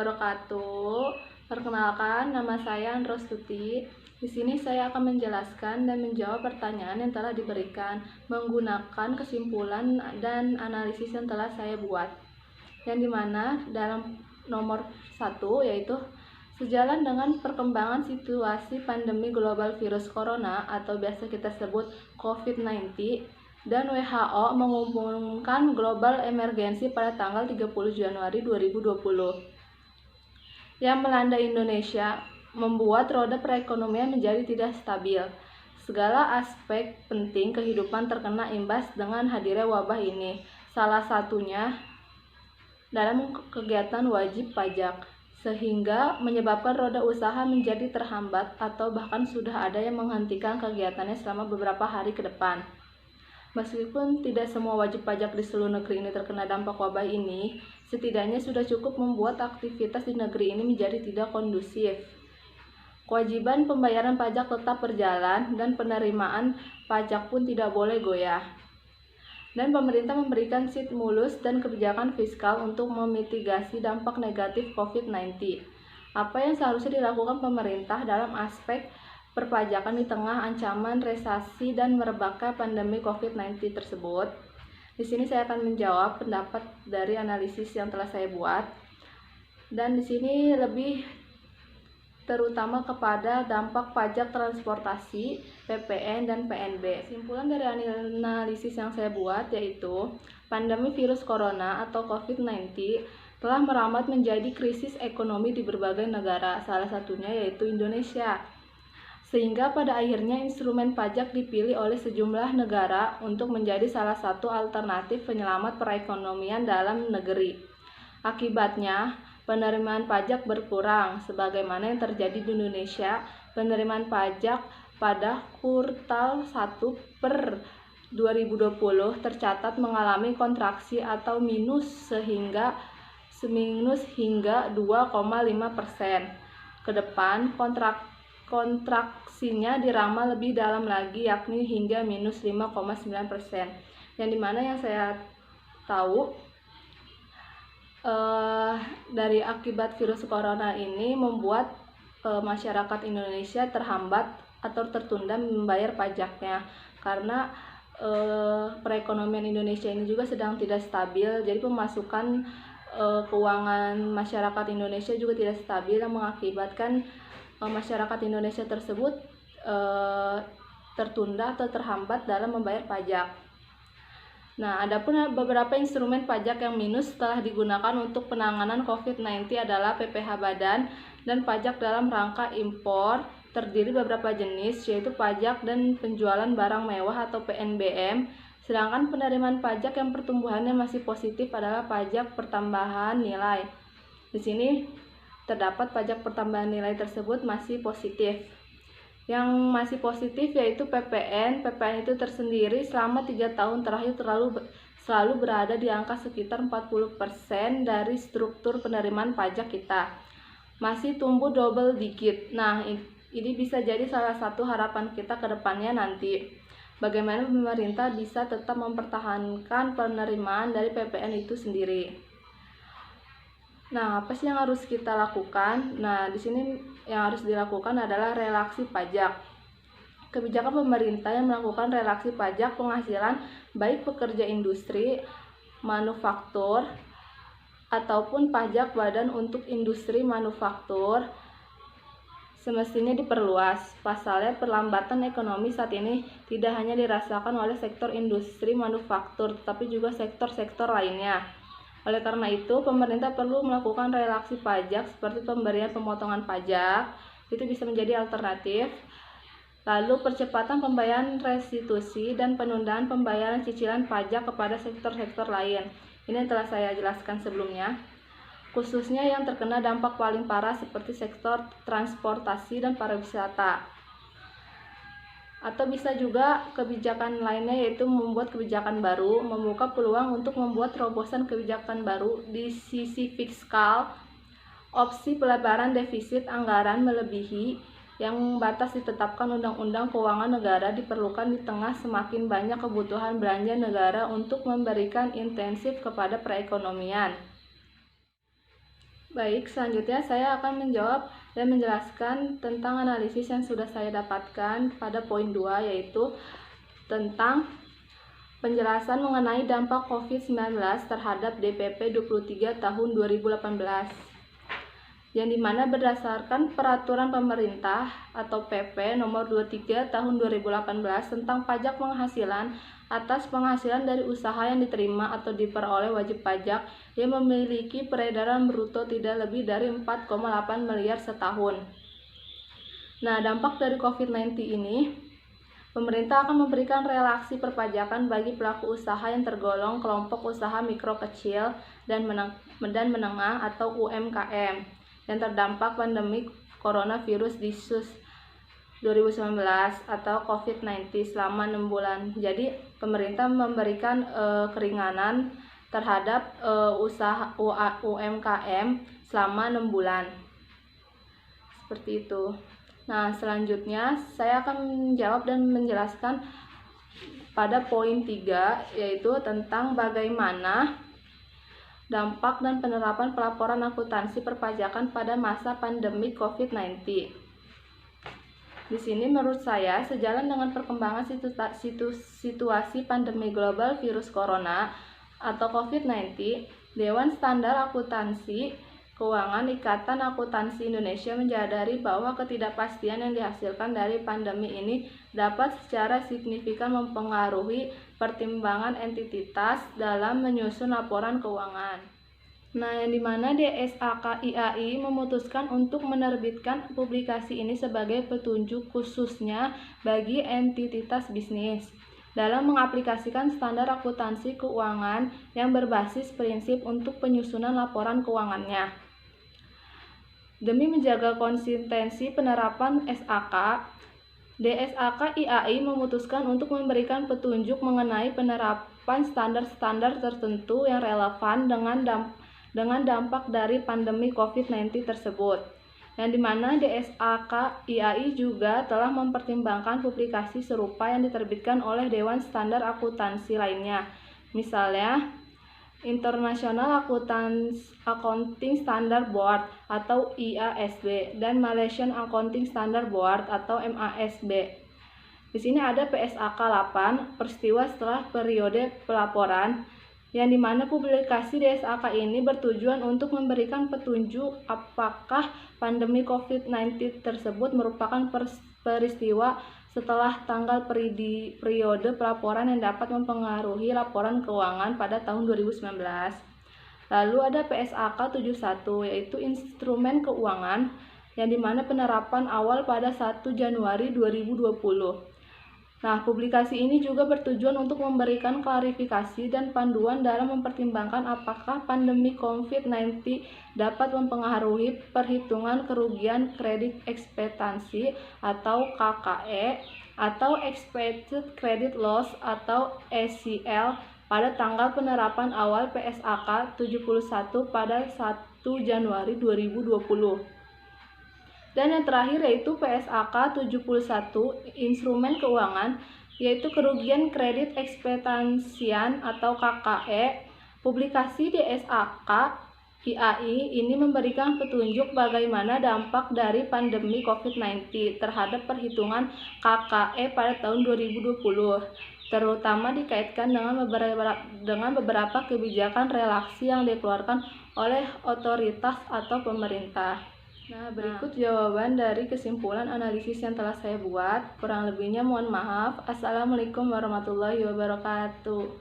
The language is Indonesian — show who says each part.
Speaker 1: wabarakatuh. Perkenalkan, nama saya Androstuti. Di sini saya akan menjelaskan dan menjawab pertanyaan yang telah diberikan menggunakan kesimpulan dan analisis yang telah saya buat. Yang dimana dalam nomor 1 yaitu sejalan dengan perkembangan situasi pandemi global virus corona atau biasa kita sebut COVID-19 dan WHO mengumumkan global emergency pada tanggal 30 Januari 2020 yang melanda Indonesia membuat roda perekonomian menjadi tidak stabil. Segala aspek penting kehidupan terkena imbas dengan hadirnya wabah ini. Salah satunya dalam kegiatan wajib pajak, sehingga menyebabkan roda usaha menjadi terhambat atau bahkan sudah ada yang menghentikan kegiatannya selama beberapa hari ke depan. Meskipun tidak semua wajib pajak di seluruh negeri ini terkena dampak wabah ini, setidaknya sudah cukup membuat aktivitas di negeri ini menjadi tidak kondusif. Kewajiban pembayaran pajak tetap berjalan dan penerimaan pajak pun tidak boleh goyah. Dan pemerintah memberikan stimulus dan kebijakan fiskal untuk memitigasi dampak negatif COVID-19. Apa yang seharusnya dilakukan pemerintah dalam aspek perpajakan di tengah ancaman resesi dan merebaknya pandemi COVID-19 tersebut? Di sini saya akan menjawab pendapat dari analisis yang telah saya buat. Dan di sini lebih terutama kepada dampak pajak transportasi, PPN, dan PNB. Kesimpulan dari analisis yang saya buat yaitu pandemi virus corona atau COVID-19 telah merambat menjadi krisis ekonomi di berbagai negara, salah satunya yaitu Indonesia. Sehingga pada akhirnya instrumen pajak dipilih oleh sejumlah negara untuk menjadi salah satu alternatif penyelamat perekonomian dalam negeri. Akibatnya, penerimaan pajak berkurang, sebagaimana yang terjadi di Indonesia. Penerimaan pajak pada kuartal 1 per 2020 tercatat mengalami kontraksi atau minus hingga 2,5%. Ke depan, kontraksinya diramal lebih dalam lagi, yakni hingga minus 5,9%. Yang dimana yang saya tahu dari akibat virus corona ini membuat masyarakat Indonesia terhambat atau tertunda membayar pajaknya karena perekonomian Indonesia ini juga sedang tidak stabil. Jadi pemasukan keuangan masyarakat Indonesia juga tidak stabil yang mengakibatkan masyarakat Indonesia tersebut tertunda atau terhambat dalam membayar pajak. Nah, adapun beberapa instrumen pajak yang minus telah digunakan untuk penanganan COVID-19 adalah PPh badan dan pajak dalam rangka impor, terdiri beberapa jenis, yaitu pajak dan penjualan barang mewah atau PNBM. Sedangkan penerimaan pajak yang pertumbuhannya masih positif adalah pajak pertambahan nilai. Di sini terdapat pajak pertambahan nilai tersebut masih positif. Yang masih positif yaitu PPN. PPN itu tersendiri selama 3 tahun terakhir selalu berada di angka sekitar 40% dari struktur penerimaan pajak kita. Masih tumbuh double digit. Nah, ini bisa jadi salah satu harapan kita ke depannya nanti. Bagaimana pemerintah bisa tetap mempertahankan penerimaan dari PPN itu sendiri. Nah, apa sih yang harus kita lakukan? Nah, di sini yang harus dilakukan adalah relaksi pajak. Kebijakan pemerintah yang melakukan relaksi pajak penghasilan baik pekerja industri, manufaktur, ataupun pajak badan untuk industri manufaktur semestinya diperluas. Pasalnya, perlambatan ekonomi saat ini tidak hanya dirasakan oleh sektor industri manufaktur, tetapi juga sektor-sektor lainnya. Oleh karena itu, pemerintah perlu melakukan relaksi pajak seperti pemberian pemotongan pajak, itu bisa menjadi alternatif. Lalu percepatan pembayaran restitusi dan penundaan pembayaran cicilan pajak kepada sektor-sektor lain. Ini yang telah saya jelaskan sebelumnya. Khususnya yang terkena dampak paling parah seperti sektor transportasi dan pariwisata. Atau bisa juga kebijakan lainnya yaitu membuat kebijakan baru, membuka peluang untuk membuat terobosan kebijakan baru di sisi fiskal, opsi pelebaran defisit anggaran melebihi yang batas ditetapkan Undang-Undang Keuangan Negara diperlukan di tengah semakin banyak kebutuhan belanja negara untuk memberikan intensif kepada perekonomian. Baik, selanjutnya saya akan menjawab dan menjelaskan tentang analisis yang sudah saya dapatkan pada poin 2, yaitu tentang penjelasan mengenai dampak COVID-19 terhadap DPP 23 tahun 2018, yang dimana berdasarkan peraturan pemerintah atau PP nomor 23 tahun 2018 tentang pajak penghasilan atas penghasilan dari usaha yang diterima atau diperoleh wajib pajak yang memiliki peredaran bruto tidak lebih dari 4,8 miliar setahun. Nah, dampak dari COVID-19 ini, pemerintah akan memberikan relaksi perpajakan bagi pelaku usaha yang tergolong kelompok usaha mikro kecil dan menengah atau UMKM yang terdampak pandemi coronavirus disease 2019 atau COVID-19 selama 6 bulan. Jadi pemerintah memberikan keringanan terhadap usaha UMKM selama 6 bulan. Seperti itu. Nah, selanjutnya saya akan menjawab dan menjelaskan pada poin 3, yaitu tentang bagaimana dampak dan penerapan pelaporan akuntansi perpajakan pada masa pandemi COVID-19. Di sini menurut saya, sejalan dengan perkembangan situasi pandemi global virus corona atau COVID-19, Dewan Standar Akuntansi Keuangan Ikatan Akuntansi Indonesia menyadari bahwa ketidakpastian yang dihasilkan dari pandemi ini dapat secara signifikan mempengaruhi pertimbangan entitas dalam menyusun laporan keuangan. Nah, yang dimana DSAK IAI memutuskan untuk menerbitkan publikasi ini sebagai petunjuk khususnya bagi entitas bisnis dalam mengaplikasikan standar akuntansi keuangan yang berbasis prinsip untuk penyusunan laporan keuangannya. Demi menjaga konsistensi penerapan SAK, DSAK IAI memutuskan untuk memberikan petunjuk mengenai penerapan standar-standar tertentu yang relevan dengan dampak dari pandemi COVID-19 tersebut, yang dimana DSAK IAI juga telah mempertimbangkan publikasi serupa yang diterbitkan oleh Dewan Standar Akuntansi lainnya, misalnya International Accounting Standard Board atau IASB dan Malaysian Accounting Standard Board atau MASB. Di sini ada PSAK 8, peristiwa setelah periode pelaporan, yang dimana publikasi DSAK ini bertujuan untuk memberikan petunjuk apakah pandemi COVID-19 tersebut merupakan peristiwa setelah tanggal periode pelaporan yang dapat mempengaruhi laporan keuangan pada tahun 2019. Lalu ada PSAK 71, yaitu instrumen keuangan, yang dimana penerapan awal pada 1 Januari 2020. Nah, publikasi ini juga bertujuan untuk memberikan klarifikasi dan panduan dalam mempertimbangkan apakah pandemi COVID-19 dapat mempengaruhi perhitungan kerugian kredit ekspektasi atau KKE atau Expected Credit Loss atau ECL pada tanggal penerapan awal PSAK 71 pada 1 Januari 2020. Dan yang terakhir yaitu PSAK 71, instrumen keuangan, yaitu kerugian kredit ekspektasian atau KKE. Publikasi DSAK IAI ini memberikan petunjuk bagaimana dampak dari pandemi COVID-19 terhadap perhitungan KKE pada tahun 2020, terutama dikaitkan dengan beberapa kebijakan relaksi yang dikeluarkan oleh otoritas atau pemerintah. Nah, berikut jawaban dari kesimpulan analisis yang telah saya buat. Kurang lebihnya mohon maaf. Assalamualaikum warahmatullahi wabarakatuh.